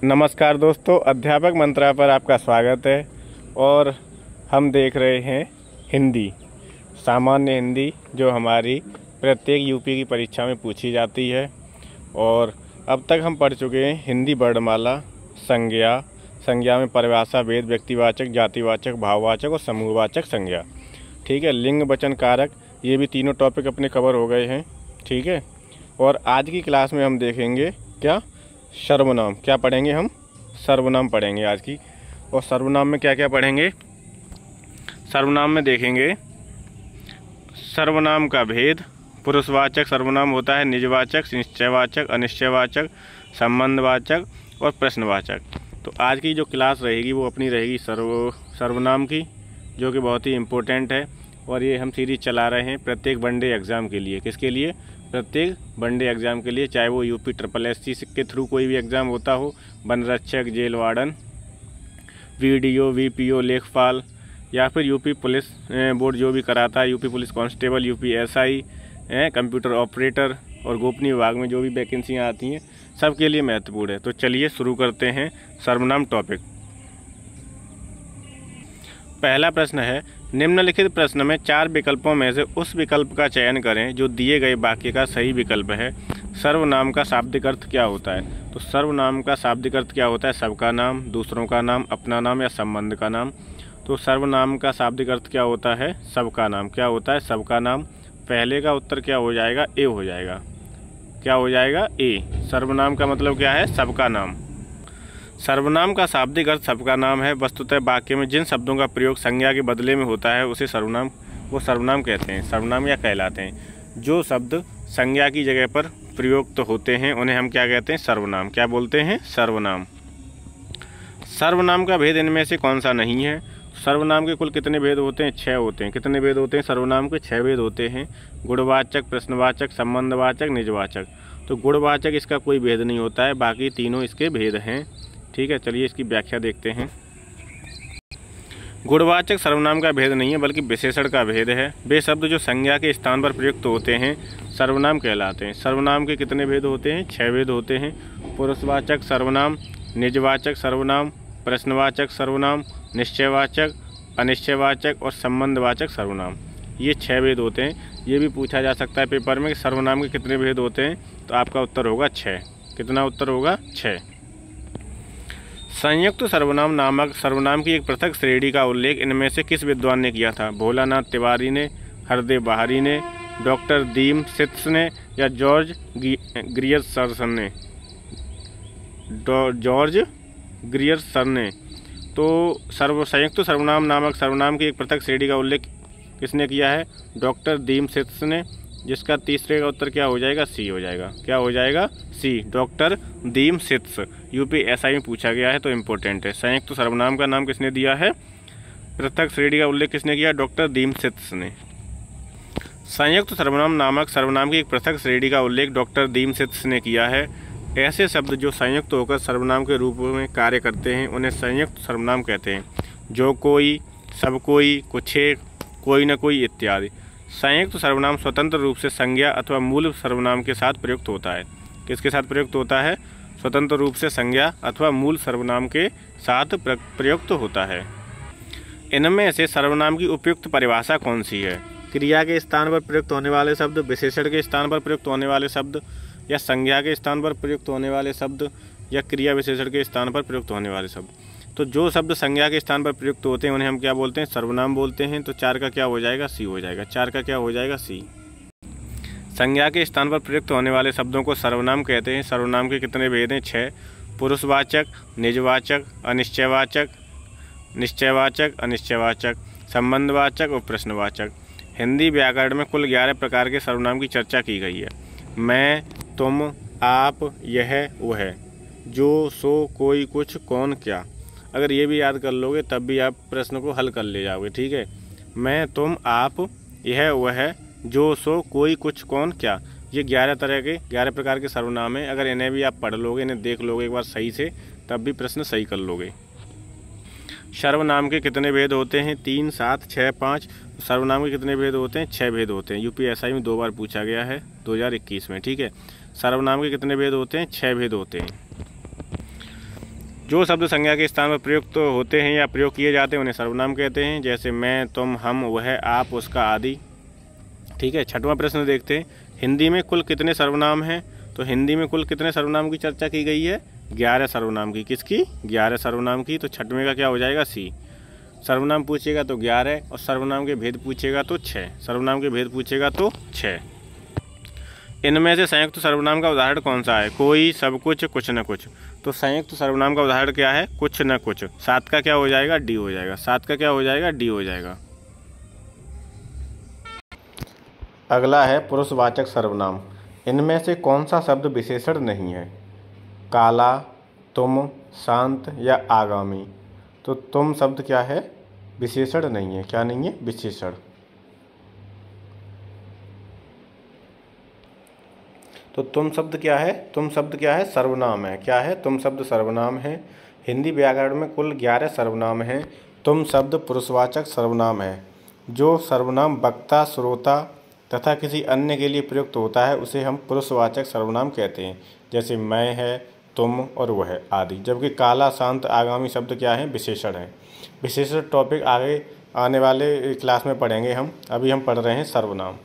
नमस्कार दोस्तों, अध्यापक मंत्रा पर आपका स्वागत है। और हम देख रहे हैं हिंदी, सामान्य हिंदी, जो हमारी प्रत्येक यूपी की परीक्षा में पूछी जाती है। और अब तक हम पढ़ चुके हैं हिंदी वर्णमाला, संज्ञा, संज्ञा में परिभाषा, भेद, व्यक्तिवाचक, जातिवाचक, भाववाचक और समूहवाचक संज्ञा। ठीक है, लिंग, वचन, कारक, ये भी तीनों टॉपिक अपने कवर हो गए हैं। ठीक है, और आज की क्लास में हम देखेंगे क्या, सर्वनाम। क्या पढ़ेंगे हम? सर्वनाम पढ़ेंगे आज की। और सर्वनाम में क्या क्या पढ़ेंगे? सर्वनाम में देखेंगे सर्वनाम का भेद, पुरुषवाचक सर्वनाम होता है, निजवाचक, निश्चयवाचक, अनिश्चयवाचक, संबंधवाचक और प्रश्नवाचक। तो आज की जो क्लास रहेगी वो अपनी रहेगी सर्वनाम की, जो कि बहुत ही इम्पोर्टेंट है। और ये हम सीरीज चला रहे हैं प्रत्येक वनडे एग्ज़ाम के लिए। किसके लिए? प्रत्येक वनडे एग्ज़ाम के लिए, चाहे वो यूपी SSSC के थ्रू कोई भी एग्ज़ाम होता हो, वन रक्षक, जेल वार्डन, VDO, VPO, लेखपाल, या फिर यूपी पुलिस बोर्ड जो भी कराता है, UP police constable, UP SI, computer operator और गोपनीय विभाग में जो भी वैकेंसियाँ आती हैं, सबके लिए महत्वपूर्ण है। तो चलिए शुरू करते हैं सर्वनाम टॉपिक। पहला प्रश्न है, निम्नलिखित प्रश्न में 4 विकल्पों में से उस विकल्प का चयन करें जो दिए गए वाक्य का सही विकल्प है। सर्वनाम का शाब्दिक अर्थ क्या होता है? तो सर्वनाम का शाब्दिक अर्थ क्या होता है? सबका नाम, दूसरों का नाम, अपना नाम या संबंध का नाम। तो सर्वनाम का शाब्दिक अर्थ क्या होता है? सबका नाम। क्या होता है? सबका नाम। पहले का उत्तर क्या हो जाएगा? ए हो जाएगा। क्या हो जाएगा? ए। सर्वनाम का मतलब क्या है? सबका नाम। सर्वनाम का शाब्दिक अर्थ सबका नाम है। वस्तुतः वाक्य में जिन शब्दों का प्रयोग संज्ञा के बदले में होता है उसे सर्वनाम कहते हैं, सर्वनाम या कहलाते हैं। जो शब्द संज्ञा की जगह पर प्रयुक्त होते हैं उन्हें हम क्या कहते हैं? सर्वनाम। क्या बोलते हैं? सर्वनाम। सर्वनाम का भेद इनमें से कौन सा नहीं है? सर्वनाम के कुल कितने भेद होते हैं? 6 होते हैं। कितने भेद होते हैं सर्वनाम के? 6 भेद होते हैं। गुणवाचक, प्रश्नवाचक, संबंधवाचक, निजवाचक। तो गुणवाचक इसका कोई भेद नहीं होता है, बाकी तीनों इसके भेद हैं। ठीक है, चलिए इसकी व्याख्या देखते हैं। गुणवाचक सर्वनाम का भेद नहीं है, बल्कि विशेषण का भेद है। वे शब्द जो संज्ञा के स्थान पर प्रयुक्त होते हैं सर्वनाम कहलाते हैं। सर्वनाम के कितने भेद होते हैं? 6 भेद होते हैं। पुरुषवाचक सर्वनाम, निजवाचक सर्वनाम, प्रश्नवाचक सर्वनाम, निश्चयवाचक, अनिश्चयवाचक और संबंधवाचक सर्वनाम। ये 6 भेद होते हैं। ये भी पूछा जा सकता है पेपर में कि सर्वनाम के कितने भेद होते हैं, तो आपका उत्तर होगा 6। कितना उत्तर होगा? 6। संयुक्त सर्वनाम नामक सर्वनाम की एक पृथक श्रेणी का उल्लेख इनमें से किस विद्वान ने किया था? भोलानाथ तिवारी ने, हरदेव बहारी ने, डॉक्टर दीम सित्स ने या जॉर्ज ग्रियर्सन ने? जॉर्ज ग्रियर्सन ने। तो संयुक्त सर्वनाम नामक सर्वनाम की एक पृथक श्रेणी का उल्लेख किसने किया है? डॉक्टर दीम सित्स ने, जिसका तीसरे का उत्तर क्या हो जाएगा? सी हो जाएगा। क्या हो जाएगा? सी। डॉक्टर दीम सित्स यूपी SI में पूछा गया है, तो इम्पोर्टेंट है। संयुक्त सर्वनाम का नाम किसने दिया है? पृथक श्रेणी का उल्लेख किसने किया? डॉक्टर दीम सित्स ने। संयुक्त सर्वनाम नामक सर्वनाम की एक पृथक श्रेणी का उल्लेख डॉक्टर दीम सित्स ने किया है। ऐसे शब्द जो संयुक्त होकर सर्वनाम के रूप में कार्य करते हैं उन्हें संयुक्त सर्वनाम कहते हैं। जो कोई, सब कोई, कुछ एक, कोई न कोई इत्यादि। संयुक्त सर्वनाम स्वतंत्र रूप से संज्ञा अथवा मूल सर्वनाम के साथ प्रयुक्त होता है। किसके साथ प्रयुक्त होता है? स्वतंत्र रूप से संज्ञा अथवा मूल सर्वनाम के साथ प्रयुक्त होता है। इनमें से सर्वनाम की उपयुक्त परिभाषा कौन सी है? क्रिया के स्थान पर प्रयुक्त होने वाले शब्द, विशेषण के स्थान पर प्रयुक्त होने वाले शब्द, या संज्ञा के स्थान पर प्रयुक्त होने वाले शब्द, या क्रिया विशेषण के स्थान पर प्रयुक्त होने वाले शब्द। तो जो शब्द संज्ञा के स्थान पर प्रयुक्त होते हैं उन्हें हम क्या बोलते हैं? सर्वनाम बोलते हैं। तो 4 का क्या हो जाएगा? सी हो जाएगा। 4 का क्या हो जाएगा? सी। संज्ञा के स्थान पर प्रयुक्त होने वाले शब्दों को सर्वनाम कहते हैं। सर्वनाम के कितने भेद हैं? 6। पुरुषवाचक, निजवाचक, अनिश्चयवाचक, निश्चयवाचक, अनिश्चयवाचक, संबंधवाचक और प्रश्नवाचक। हिंदी व्याकरण में कुल 11 प्रकार के सर्वनाम की चर्चा की गई है। मैं, तुम, आप, यह, वह, जो, सो, कोई, कुछ, कौन, क्या। अगर ये भी याद कर लोगे तब भी आप प्रश्न को हल कर ले जाओगे। ठीक है, मैं, तुम, आप, यह, वह, जो, सो, कोई, कुछ, कौन, क्या। ये 11 प्रकार के सर्वनाम हैं। अगर इन्हें भी आप पढ़ लोगे, इन्हें देख लोगे एक बार सही से, तब भी प्रश्न सही कर लोगे। सर्वनाम के कितने भेद होते हैं? 3, 7, 6, 5। सर्वनाम के कितने भेद होते हैं? 6 भेद होते हैं। यूपी SI में 2 बार पूछा गया है, 2021 में। ठीक है, सर्वनाम के कितने भेद होते हैं? 6 भेद होते हैं। जो शब्द संज्ञा के स्थान पर प्रयुक्त होते हैं या प्रयोग किए जाते हैं उन्हें सर्वनाम कहते हैं, जैसे मैं, तुम, हम, वह, आप, उसका आदि। ठीक है, छठवां प्रश्न देखते हैं, हिंदी में कुल कितने सर्वनाम हैं? तो हिंदी में कुल कितने सर्वनाम की चर्चा की गई है? 11 सर्वनाम की। किसकी? 11 सर्वनाम की। तो छठवें का क्या हो जाएगा? सी। सर्वनाम पूछेगा तो 11 और सर्वनाम के भेद पूछेगा तो 6। सर्वनाम के भेद पूछेगा तो 6। इनमें से संयुक्त सर्वनाम का उदाहरण कौन सा है? कोई, सब कुछ, कुछ न कुछ। तो संयुक्त सर्वनाम का उदाहरण क्या है? कुछ न कुछ। 7 का क्या हो जाएगा? डी हो जाएगा। 7 का क्या हो जाएगा? डी हो जाएगा। अगला है पुरुषवाचक सर्वनाम। इनमें से कौन सा शब्द विशेषण नहीं है? काला, तुम, शांत या आगामी। तो तुम शब्द क्या है? विशेषण नहीं है। क्या नहीं है? विशेषण। तो तुम शब्द क्या है? तुम शब्द क्या है? सर्वनाम है। क्या है? तुम शब्द सर्वनाम है। हिंदी व्याकरण में कुल 11 सर्वनाम हैं। तुम शब्द पुरुषवाचक सर्वनाम है। जो सर्वनाम वक्ता, श्रोता तथा किसी अन्य के लिए प्रयुक्त होता है उसे हम पुरुषवाचक सर्वनाम कहते हैं, जैसे मैं है, तुम और वह आदि। जबकि काला, शांत, आगामी शब्द क्या है? विशेषण है। विशेषण टॉपिक आगे आने वाले क्लास में पढ़ेंगे हम। अभी हम पढ़ रहे हैं सर्वनाम।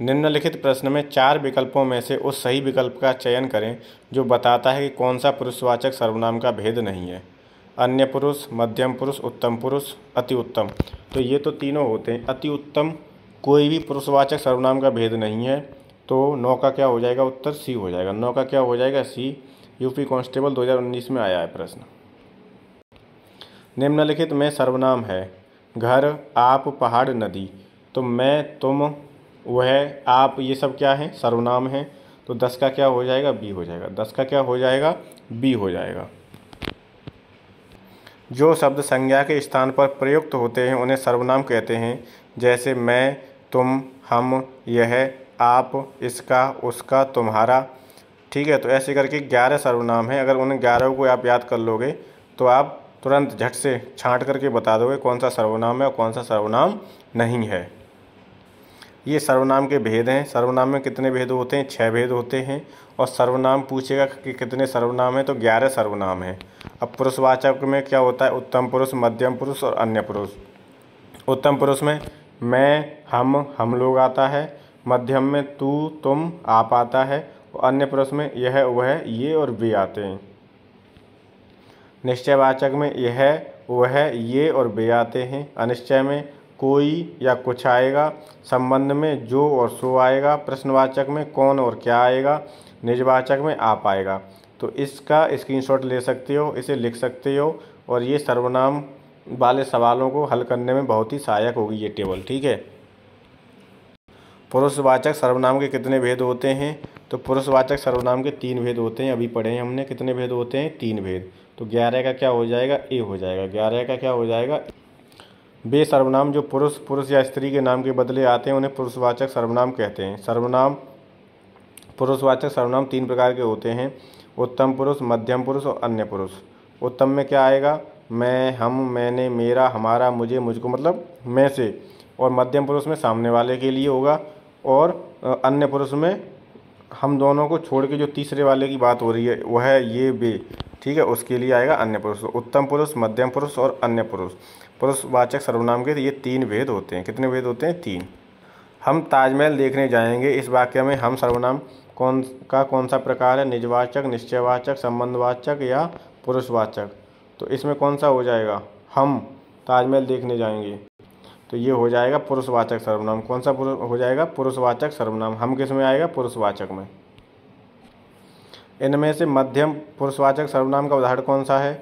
निम्नलिखित प्रश्न में 4 विकल्पों में से उस सही विकल्प का चयन करें जो बताता है कि कौन सा पुरुषवाचक सर्वनाम का भेद नहीं है। अन्य पुरुष, मध्यम पुरुष, उत्तम पुरुष, अति उत्तम। तो ये तो तीनों होते हैं। अति उत्तम कोई भी पुरुषवाचक सर्वनाम का भेद नहीं है। तो 9 का क्या हो जाएगा? उत्तर सी हो जाएगा। 9 का क्या हो जाएगा? सी। यूपी कांस्टेबल 2019 में आया है प्रश्न। निम्नलिखित में सर्वनाम है घर, आप, पहाड़, नदी। तो मैं, तुम, वह, आप, ये सब क्या है? सर्वनाम है। तो 10 का क्या हो जाएगा? बी हो जाएगा। 10 का क्या हो जाएगा? बी हो जाएगा। जो शब्द संज्ञा के स्थान पर प्रयुक्त होते हैं उन्हें सर्वनाम कहते हैं, जैसे मैं, तुम, हम, यह, आप, इसका, उसका, तुम्हारा। ठीक है, तो ऐसे करके 11 सर्वनाम हैं। अगर उन 11 को आप याद कर लोगे तो आप तुरंत झट से छांट करके बता दोगे कौन सा सर्वनाम है और कौन सा सर्वनाम नहीं है। ये सर्वनाम के भेद हैं। सर्वनाम में कितने भेद होते हैं? 6 भेद होते हैं। और सर्वनाम पूछेगा कि कितने सर्वनाम हैं, तो 11 सर्वनाम हैं। अब पुरुषवाचक में क्या होता है? उत्तम पुरुष, मध्यम पुरुष और अन्य पुरुष। उत्तम पुरुष में मैं, हम लोग आता है। मध्यम में तू, तुम, आप आता है। और अन्य पुरुष में यह, वह, ये और वे आते हैं। निश्चयवाचक में यह, वह, ये और वे आते हैं। अनिश्चय में कोई या कुछ आएगा। संबंध में जो और सो आएगा। प्रश्नवाचक में कौन और क्या आएगा। निजवाचक में आप आएगा। तो इसका स्क्रीनशॉट ले सकते हो, इसे लिख सकते हो और ये सर्वनाम वाले सवालों को हल करने में बहुत ही सहायक होगी ये टेबल। ठीक है। पुरुषवाचक सर्वनाम के कितने भेद होते हैं? तो पुरुषवाचक सर्वनाम के 3 भेद होते हैं। अभी पढ़े हैं हमने। कितने भेद होते हैं? 3 भेद। तो 11 का क्या हो जाएगा? ए हो जाएगा। 11 का क्या हो जाएगा? वे सर्वनाम जो पुरुष या स्त्री के नाम के बदले आते हैं उन्हें पुरुषवाचक सर्वनाम कहते हैं। पुरुषवाचक सर्वनाम 3 प्रकार के होते हैं, उत्तम पुरुष, मध्यम पुरुष और अन्य पुरुष। उत्तम में क्या आएगा? मैं, हम, मैंने, मेरा, हमारा, मुझे, मुझको, मतलब मैं से। और मध्यम पुरुष में सामने वाले के लिए होगा। और अन्य पुरुष में हम दोनों को छोड़ के जो तीसरे वाले की बात हो रही है वह है ये, वे। ठीक है, उसके लिए आएगा अन्य पुरुष। उत्तम पुरुष, मध्यम पुरुष और अन्य पुरुष। पुरुषवाचक सर्वनाम के ये 3 भेद होते हैं। कितने भेद होते हैं? 3। हम ताजमहल देखने जाएंगे। इस वाक्य में हम सर्वनाम कौन सा प्रकार है? निजवाचक, निश्चयवाचक, संबंधवाचक या पुरुषवाचक। तो इसमें कौन सा हो जाएगा? हम ताजमहल देखने जाएंगे। तो ये हो जाएगा पुरुषवाचक सर्वनाम। कौन सा हो जाएगा? पुरुषवाचक सर्वनाम। हम किस में आएगा? पुरुषवाचक में। इनमें से मध्यम पुरुषवाचक सर्वनाम का उदाहरण कौन सा है?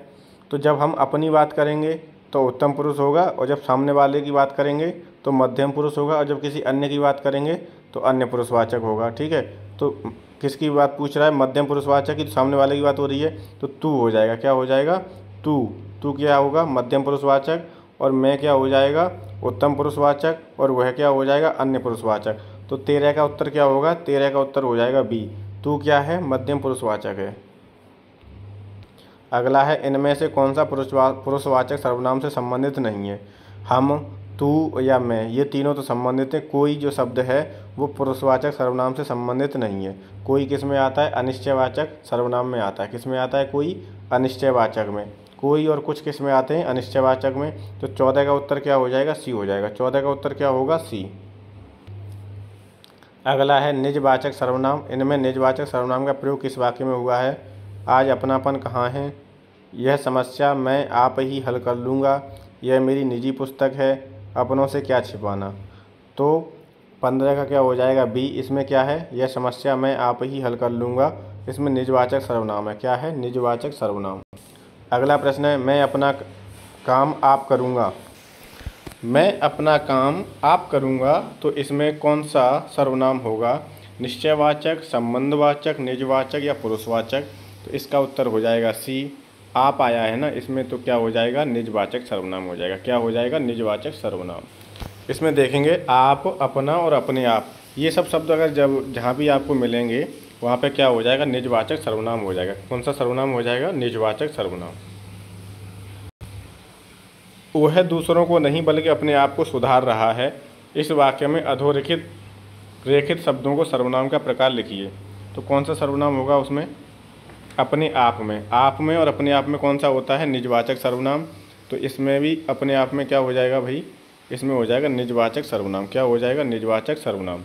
तो जब हम अपनी बात करेंगे तो उत्तम पुरुष होगा, और जब सामने वाले की बात करेंगे तो मध्यम पुरुष होगा, और जब किसी अन्य की बात करेंगे तो अन्य पुरुषवाचक होगा। ठीक है, तो किसकी बात पूछ रहा है? मध्यम पुरुषवाचक की। तो सामने वाले की बात हो रही है तो तू हो जाएगा। क्या हो जाएगा? तू क्या होगा? मध्यम पुरुषवाचक। और मैं क्या हो जाएगा? उत्तम पुरुषवाचक। और वह क्या हो जाएगा? अन्य पुरुषवाचक। तो 13 का उत्तर क्या होगा? 13 का उत्तर हो जाएगा बी। तू क्या है? मध्यम पुरुषवाचक है। अगला है इनमें से कौन सा पुरुषवाचक सर्वनाम से संबंधित नहीं है? हम, तू या मैं, ये तीनों तो संबंधित हैं। कोई जो शब्द है वो पुरुषवाचक सर्वनाम से संबंधित नहीं है। कोई किस में आता है? अनिश्चयवाचक सर्वनाम में आता है। किस में आता है? कोई अनिश्चयवाचक में। कोई और कुछ किस में आते हैं? अनिश्चयवाचक में। तो 14 का उत्तर क्या हो जाएगा? सी हो जाएगा। 14 का उत्तर क्या होगा? सी। अगला है निजवाचक सर्वनाम। इनमें निजवाचक सर्वनाम का प्रयोग किस वाक्य में हुआ है? आज अपनापन कहाँ है? यह समस्या मैं आप ही हल कर लूँगा। यह मेरी निजी पुस्तक है। अपनों से क्या छिपाना। तो 15 का क्या हो जाएगा? बी। इसमें क्या है? यह समस्या मैं आप ही हल कर लूँगा। इसमें निजवाचक सर्वनाम है। क्या है? निजवाचक सर्वनाम। अगला प्रश्न है मैं अपना काम आप करूँगा। मैं अपना काम आप करूँगा, तो इसमें कौन सा सर्वनाम होगा? निश्चयवाचक, संबंधवाचक, निजवाचक या पुरुषवाचक? तो इसका उत्तर हो जाएगा सी। आप आया है ना, इसमें तो क्या हो जाएगा? निजवाचक सर्वनाम हो जाएगा। क्या हो जाएगा? निजवाचक सर्वनाम। इसमें देखेंगे आप, अपना और अपने आप, ये सब शब्द अगर जहाँ भी आपको मिलेंगे वहाँ पे क्या हो जाएगा? निजवाचक सर्वनाम हो जाएगा। कौन सा सर्वनाम हो जाएगा? निजवाचक सर्वनाम। वह दूसरों को नहीं बल्कि अपने आप को सुधार रहा है। इस वाक्य में रेखित शब्दों को सर्वनाम का प्रकार लिखिए। तो कौन सा सर्वनाम होगा उसमें? अपने आप में। आप में और अपने आप में कौन सा होता है? निजवाचक सर्वनाम। तो इसमें भी अपने आप में क्या हो जाएगा भाई? इसमें हो जाएगा निजवाचक सर्वनाम। क्या हो जाएगा? निजवाचक सर्वनाम।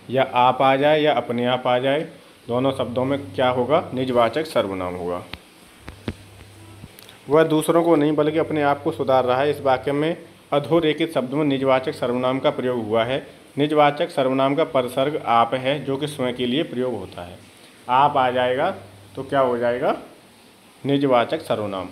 या आप आ जाए या अपने आप आ जाए, दोनों शब्दों में क्या होगा? निजवाचक सर्वनाम होगा। वह दूसरों को नहीं बल्कि अपने आप को सुधार रहा है। इस वाक्य में अधोरेखित शब्द में निजवाचक सर्वनाम का प्रयोग हुआ है। निजवाचक सर्वनाम का परसर्ग आप है, जो कि स्वयं के लिए प्रयोग होता है। आप आ जाएगा तो क्या हो जाएगा? निजवाचक सर्वनाम।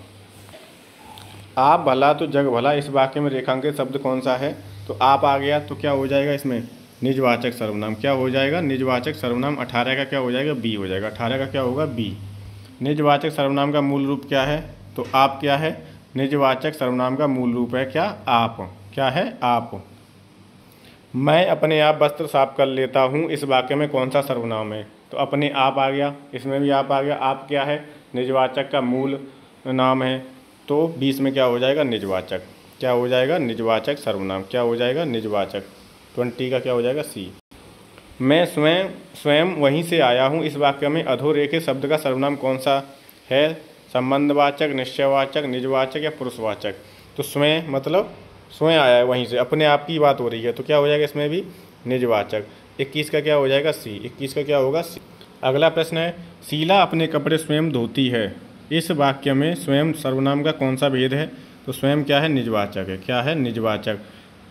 आप भला तो जग भला, इस वाक्य में रेखांकित शब्द कौन सा है? तो आप आ गया तो क्या हो जाएगा इसमें? निजवाचक सर्वनाम। क्या हो जाएगा? निजवाचक सर्वनाम। 18 का क्या हो जाएगा? बी हो जाएगा। 18 का क्या होगा? बी। निजवाचक सर्वनाम का मूल रूप क्या है? तो आप क्या है? निजवाचक सर्वनाम का मूल रूप है क्या? आप। क्या है? आप। मैं अपने आप वस्त्र साफ कर लेता हूँ, इस वाक्य में कौन सा सर्वनाम है? तो अपने आप आ गया, इसमें भी आप आ गया। आप क्या है? निजवाचक का मूल नाम है। तो 20 में क्या हो जाएगा? निजवाचक। क्या हो जाएगा? निजवाचक सर्वनाम। क्या हो जाएगा? निजवाचक। 20 का क्या हो जाएगा? सी। मैं स्वयं वहीं से आया हूँ, इस वाक्य में अधोरेखित शब्द का सर्वनाम कौन सा है? संबंधवाचक, निश्चयवाचक, निजवाचक या पुरुषवाचक? तो स्वयं मतलब स्वयं आया है वहीं से, अपने आप की बात हो रही है, तो क्या हो जाएगा इसमें भी? निजवाचक। 21 का क्या हो जाएगा? सी। 21 का क्या होगा? सी। अगला प्रश्न है शीला अपने कपड़े स्वयं धोती है। इस वाक्य में स्वयं सर्वनाम का कौन सा भेद है? तो स्वयं क्या है? निजवाचक है। क्या है? निजवाचक।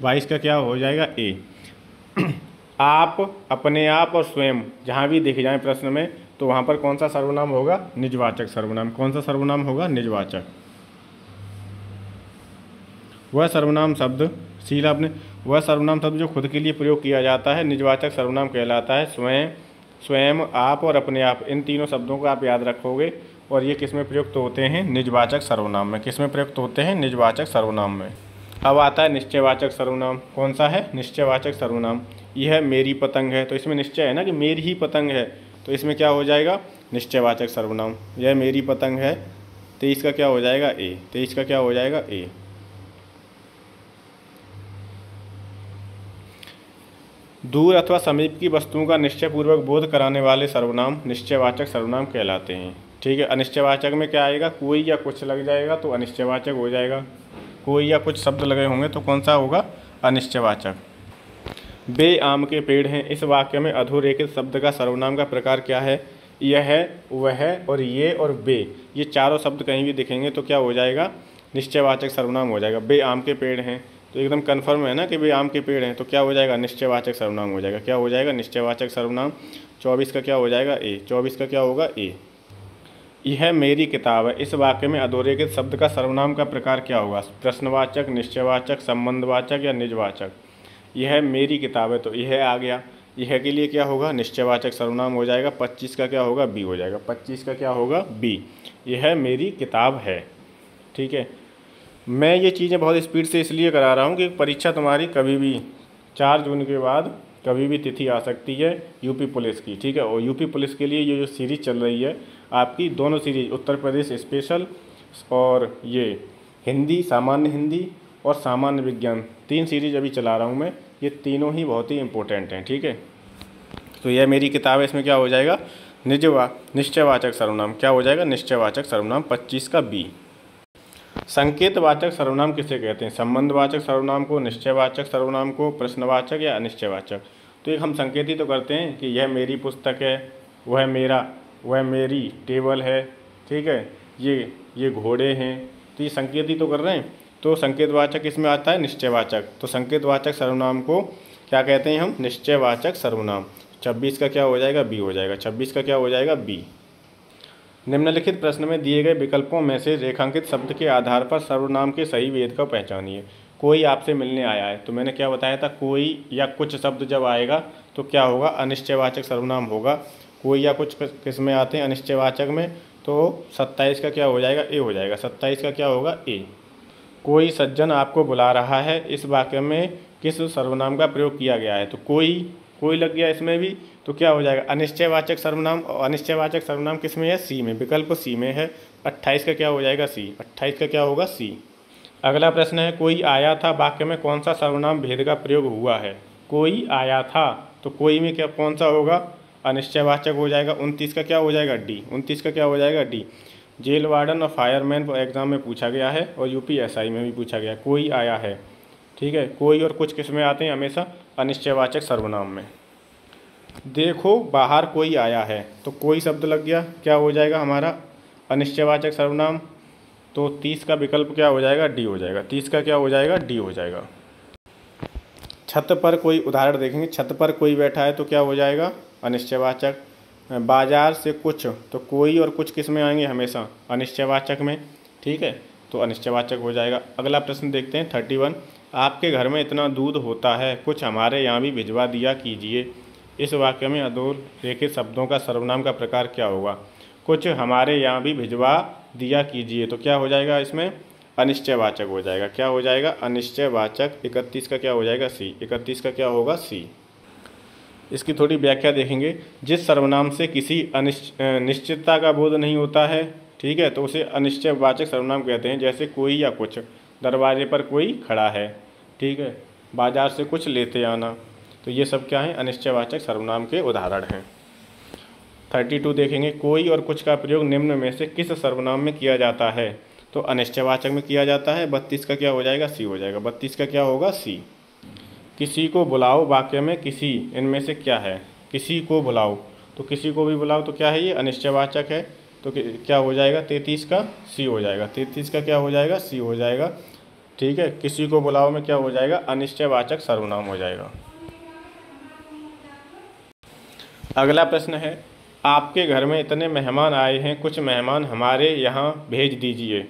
22 का क्या हो जाएगा? ए। आप, अपने आप और स्वयं जहाँ भी दिख जाए प्रश्न में, तो वहाँ पर कौन सा सर्वनाम होगा? निजवाचक सर्वनाम। कौन सा सर्वनाम होगा? निजवाचक। वह सर्वनाम शब्द शीला अपने वह सर्वनाम शब्द जो खुद के लिए प्रयोग किया जाता है निजवाचक सर्वनाम कहलाता है। स्वयं, आप और अपने आप, इन तीनों शब्दों को आप याद रखोगे। और ये किस में प्रयुक्त होते हैं? निजवाचक सर्वनाम में। किस में प्रयुक्त होते हैं? निजवाचक सर्वनाम में। अब आता है निश्चयवाचक सर्वनाम। कौन सा है? निश्चयवाचक सर्वनाम। यह मेरी पतंग है, तो इसमें निश्चय है ना कि मेरी ही पतंग है, तो इसमें क्या हो जाएगा? निश्चयवाचक सर्वनाम। यह मेरी पतंग है। 23 का क्या हो जाएगा? ए। 23 का क्या हो जाएगा? ए। दूर अथवा समीप की वस्तुओं का निश्चयपूर्वक बोध कराने वाले सर्वनाम निश्चयवाचक सर्वनाम कहलाते हैं। ठीक है। अनिश्चयवाचक में क्या आएगा? कोई या कुछ लग जाएगा तो अनिश्चयवाचक हो जाएगा। कोई या कुछ शब्द लगे होंगे तो कौन सा होगा? अनिश्चयवाचक। बे आम के पेड़ हैं, इस वाक्य में अधोरेखित शब्द का सर्वनाम का प्रकार क्या है? यह, वह और ये और बे, ये चारों शब्द कहीं भी दिखेंगे तो क्या हो जाएगा? निश्चयवाचक सर्वनाम हो जाएगा। बे आम के पेड़ हैं, तो एकदम कन्फर्म है ना कि बे आम के पेड़ हैं, तो क्या हो जाएगा? निश्चयवाचक सर्वनाम हो जाएगा। क्या हो जाएगा? निश्चयवाचक सर्वनाम। 24 का क्या हो जाएगा? ए। 24 का क्या होगा? ए। यह मेरी किताब है, इस वाक्य में अधोरेखित शब्द का सर्वनाम का प्रकार क्या होगा? प्रश्नवाचक, निश्चयवाचक, संबंधवाचक या निजवाचक? यह मेरी किताब है, तो यह आ गया। यह के लिए क्या होगा? निश्चयवाचक सर्वनाम हो जाएगा। 25 का क्या होगा? बी हो जाएगा। 25 का क्या होगा? बी। यह मेरी किताब है। ठीक है। मैं ये चीज़ें बहुत स्पीड से इसलिए करा रहा हूँ कि परीक्षा तुम्हारी कभी भी 4 जून के बाद कभी भी तिथि आ सकती है यूपी पुलिस की। ठीक है। और यूपी पुलिस के लिए ये जो सीरीज़ चल रही है आपकी, दोनों सीरीज, उत्तर प्रदेश स्पेशल और ये हिंदी, सामान्य हिंदी और सामान्य विज्ञान, 3 सीरीज अभी चला रहा हूँ मैं। ये तीनों ही बहुत ही इंपॉर्टेंट हैं। ठीक है, तो यह मेरी किताब है, इसमें क्या हो जाएगा निश्चयवाचक सर्वनाम, क्या हो जाएगा निश्चयवाचक सर्वनाम 25 का बी। संकेतवाचक सर्वनाम किसे कहते हैं? संबंधवाचक सर्वनाम को, निश्चयवाचक सर्वनाम को, प्रश्नवाचक या अनिश्चयवाचक। तो एक हम संकेत ही तो करते हैं कि यह मेरी पुस्तक है, वह मेरा, वह मेरी टेबल है, ठीक है, ये घोड़े हैं, तो ये संकेत ही तो कर रहे हैं। तो संकेतवाचक इसमें आता है निश्चयवाचक, तो संकेतवाचक सर्वनाम को क्या कहते हैं हम? निश्चयवाचक सर्वनाम। 26 का क्या हो जाएगा? बी हो जाएगा। 26 का क्या हो जाएगा? बी। निम्नलिखित प्रश्न में दिए गए विकल्पों में से रेखांकित शब्द के आधार पर सर्वनाम के सही भेद को पहचानिए। कोई आपसे मिलने आया है, तो मैंने क्या बताया था, कोई या कुछ शब्द जब आएगा तो क्या होगा? अनिश्चयवाचक सर्वनाम होगा। कोई या कुछ किस में आते हैं? अनिश्चयवाचक में। तो 27 का क्या हो जाएगा? ए हो जाएगा। 27 का क्या होगा? ए। कोई सज्जन आपको बुला रहा है, इस वाक्य में किस सर्वनाम का प्रयोग किया गया है? तो कोई लग गया इसमें भी, तो क्या हो जाएगा? अनिश्चयवाचक सर्वनाम। और अनिश्चयवाचक सर्वनाम किस में है? सी में, विकल्प सी में है। 28 का क्या हो जाएगा? सी। 28 का क्या होगा? सी। अगला प्रश्न है, कोई आया था वाक्य में कौन सा सर्वनाम भेद का प्रयोग हुआ है? कोई आया था, तो कोई में क्या कौन सा होगा? अनिश्चयवाचक हो जाएगा। 29 का क्या हो जाएगा? डी। 29 का क्या हो जाएगा? डी। जेल वार्डन और फायरमैन एग्जाम में पूछा गया है और यूपीएसआई में भी पूछा गया है। कोई आया है, ठीक है। कोई और कुछ किस में आते हैं? हमेशा अनिश्चयवाचक सर्वनाम में। देखो बाहर कोई आया है, तो कोई शब्द लग गया, क्या हो जाएगा हमारा? अनिश्चयवाचक सर्वनाम। तो 30 का विकल्प क्या हो जाएगा? डी हो जाएगा। 30 का क्या हो जाएगा? डी हो जाएगा। छत पर कोई, उदाहरण देखेंगे, छत पर कोई बैठा है तो क्या हो जाएगा? अनिश्चयवाचक। बाजार से कुछ, तो कोई और कुछ किस में आएंगे? हमेशा अनिश्चयवाचक में, ठीक है, तो अनिश्चयवाचक हो जाएगा। अगला प्रश्न देखते हैं 31। आपके घर में इतना दूध होता है, कुछ हमारे यहाँ भी भिजवा दिया कीजिए। इस वाक्य में अधोरेखित शब्दों का सर्वनाम का प्रकार क्या होगा? कुछ हमारे यहाँ भी भिजवा दिया कीजिए, तो क्या हो जाएगा इसमें? अनिश्चयवाचक हो जाएगा। क्या हो जाएगा? अनिश्चयवाचक। 31 का क्या हो जाएगा? सी। 31 का क्या होगा? सी। इसकी थोड़ी व्याख्या देखेंगे। जिस सर्वनाम से किसी निश्चितता का बोध नहीं होता है, ठीक है, तो उसे अनिश्चयवाचक सर्वनाम कहते हैं। जैसे कोई या कुछ, दरवाजे पर कोई खड़ा है, ठीक है, बाजार से कुछ लेते आना, तो ये सब क्या है? अनिश्चयवाचक सर्वनाम के उदाहरण हैं। 32 देखेंगे। कोई और कुछ का प्रयोग निम्न में से किस सर्वनाम में किया जाता है? तो अनिश्चयवाचक में किया जाता है। 32 का क्या हो जाएगा? सी हो जाएगा। 32 का क्या होगा? सी। किसी को बुलाओ वाक्य में किसी इनमें से क्या है? किसी को बुलाओ, तो किसी को भी बुलाओ, तो क्या है? ये अनिश्चयवाचक है, तो क्या हो जाएगा? 33 का सी हो जाएगा। 33 का क्या हो जाएगा? सी हो जाएगा, ठीक है। किसी को बुलाओ में क्या हो जाएगा? अनिश्चयवाचक सर्वनाम हो जाएगा। अगला प्रश्न है, आपके घर में इतने मेहमान आए हैं, कुछ मेहमान हमारे यहाँ भेज दीजिए।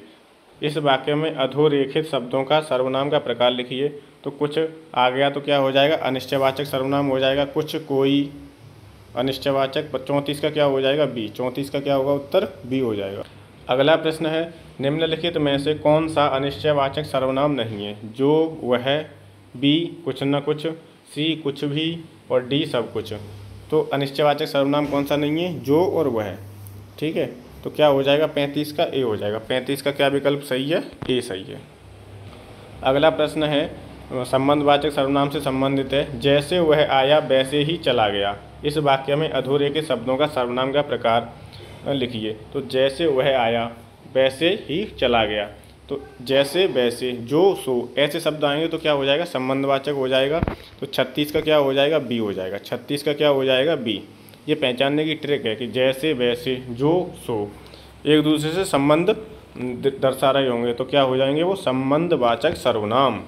इस वाक्य में अधोरेखित शब्दों का सर्वनाम का प्रकार लिखिए। तो कुछ आ गया तो क्या हो जाएगा? अनिश्चयवाचक सर्वनाम हो जाएगा। कुछ, कोई, अनिश्चयवाचक। 34 का क्या हो जाएगा? बी। 34 का क्या होगा? उत्तर बी हो जाएगा। अगला प्रश्न है, निम्नलिखित में से कौन सा अनिश्चयवाचक सर्वनाम नहीं है? जो, वह, बी कुछ न कुछ, सी कुछ भी, और डी सब कुछ। तो अनिश्चयवाचक सर्वनाम कौन सा नहीं है? जो और वह, ठीक है, तो क्या हो जाएगा? 35 का ए हो जाएगा। 35 का क्या विकल्प सही है? ए सही है। अगला प्रश्न है, संबंधवाचक सर्वनाम से संबंधित है। जैसे वह आया वैसे ही चला गया। इस वाक्य में अधूरे शब्दों का सर्वनाम का प्रकार लिखिए। तो जैसे वह आया वैसे ही चला गया, तो जैसे, वैसे, जो, सो, ऐसे शब्द आएंगे तो क्या हो जाएगा? संबंधवाचक हो जाएगा। तो 36 का क्या हो जाएगा? बी हो जाएगा। 36 का क्या हो जाएगा? बी। ये पहचानने की ट्रिक है कि जैसे, वैसे, जो, सो एक दूसरे से संबंध दर्शा रहे होंगे तो क्या हो जाएंगे? वो संबंधवाचक सर्वनाम।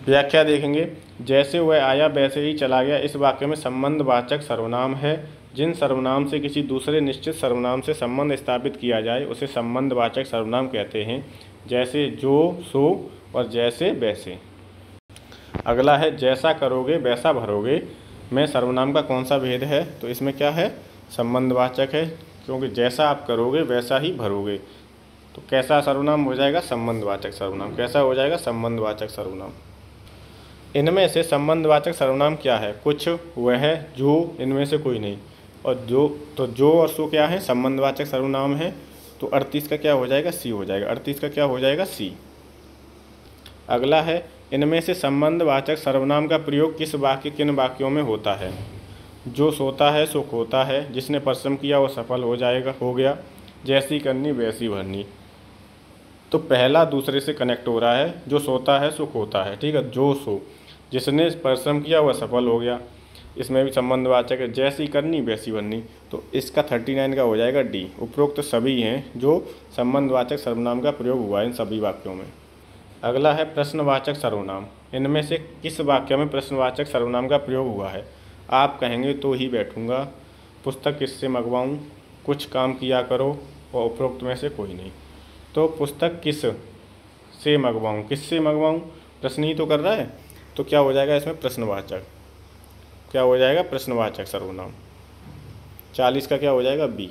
व्याख्या देखेंगे। जैसे वह आया वैसे ही चला गया, इस वाक्य में संबंधवाचक सर्वनाम है। जिन सर्वनाम से किसी दूसरे निश्चित सर्वनाम से संबंध स्थापित किया जाए उसे संबंधवाचक सर्वनाम कहते हैं। जैसे, जो, सो और जैसे, वैसे। अगला है, जैसा करोगे वैसा भरोगे में सर्वनाम का कौन सा भेद है? तो इसमें क्या है? संबंधवाचक है, क्योंकि जैसा आप करोगे वैसा ही भरोगे। तो कैसा सर्वनाम हो जाएगा? संबंधवाचक सर्वनाम। कैसा हो जाएगा? संबंधवाचक सर्वनाम। इनमें से संबंधवाचक सर्वनाम क्या है? कुछ, वह, जो, इनमें से कोई नहीं। और जो, तो जो और सो क्या है? संबंधवाचक सर्वनाम है। तो 38 का क्या हो जाएगा? सी हो जाएगा। 38 का क्या हो जाएगा? सी। अगला है, इनमें से संबंधवाचक सर्वनाम का प्रयोग किन वाक्यों में होता है? जो सोता है सो खोता है, जिसने परिश्रम किया वो सफल हो गया, जैसी करनी वैसी भरनी। तो पहला दूसरे से कनेक्ट हो रहा है, जो सोता है सो खोता है, ठीक है। जो सो, जिसने परिश्रम किया वह सफल हो गया, इसमें भी संबंधवाचक है, जैसी करनी वैसी भरनी। तो इसका 39 का हो जाएगा डी। उपरोक्त सभी हैं जो संबंधवाचक सर्वनाम का प्रयोग हुआ है इन सभी वाक्यों में। अगला है प्रश्नवाचक सर्वनाम। इनमें से किस वाक्य में प्रश्नवाचक सर्वनाम का प्रयोग हुआ है? आप कहेंगे तो ही बैठूंगा, पुस्तक किससे मंगवाऊं, कुछ काम किया करो और उपरोक्त में से कोई नहीं। तो पुस्तक किस से मंगवाऊं, किससे मंगवाऊं, प्रश्न ही तो कर रहा है, तो क्या हो जाएगा इसमें प्रश्नवाचक, क्या हो जाएगा प्रश्नवाचक सर्वनाम। 40 का क्या हो जाएगा बी।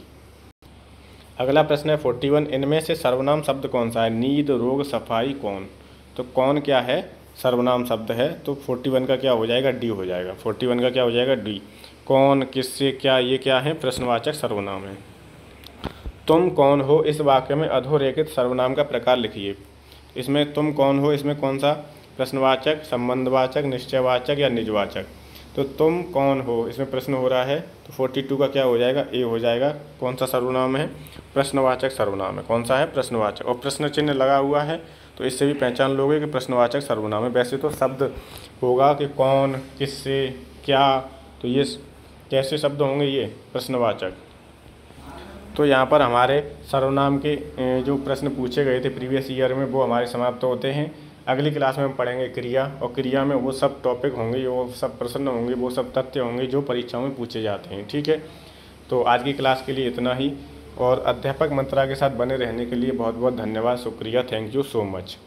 अगला प्रश्न है 41। इनमें से सर्वनाम शब्द कौन सा है? नींद, रोग, सफाई, कौन। तो कौन क्या है? सर्वनाम शब्द है। तो 41 का क्या हो जाएगा? डी हो जाएगा। 41 का क्या हो जाएगा? डी। कौन, किससे, क्या, ये क्या है? प्रश्नवाचक सर्वनाम है। तुम कौन हो इस वाक्य में अधोरेखित सर्वनाम का प्रकार लिखिए। इसमें तुम कौन हो, इसमें कौन सा? प्रश्नवाचक, संबंधवाचक, निश्चयवाचक या निजवाचक। तो तुम कौन हो, इसमें प्रश्न हो रहा है, तो 42 का क्या हो जाएगा? ए हो जाएगा। कौन सा सर्वनाम है? प्रश्नवाचक सर्वनाम है। कौन सा है? प्रश्नवाचक। और प्रश्न चिन्ह लगा हुआ है तो इससे भी पहचान लोगे कि प्रश्नवाचक सर्वनाम है। वैसे तो शब्द होगा कि कौन, किससे, क्या, तो ये कैसे शब्द होंगे? ये प्रश्नवाचक। तो यहाँ पर हमारे सर्वनाम के जो प्रश्न पूछे गए थे प्रीवियस ईयर में वो हमारे समाप्त होते हैं। अगली क्लास में हम पढ़ेंगे क्रिया, और क्रिया में वो सब टॉपिक होंगे, वो सब प्रश्न होंगे, वो सब तथ्य होंगे जो परीक्षाओं में पूछे जाते हैं। ठीक है, तो आज की क्लास के लिए इतना ही, और अध्यापक मंत्रा के साथ बने रहने के लिए बहुत बहुत धन्यवाद, शुक्रिया, थैंक यू सो मच।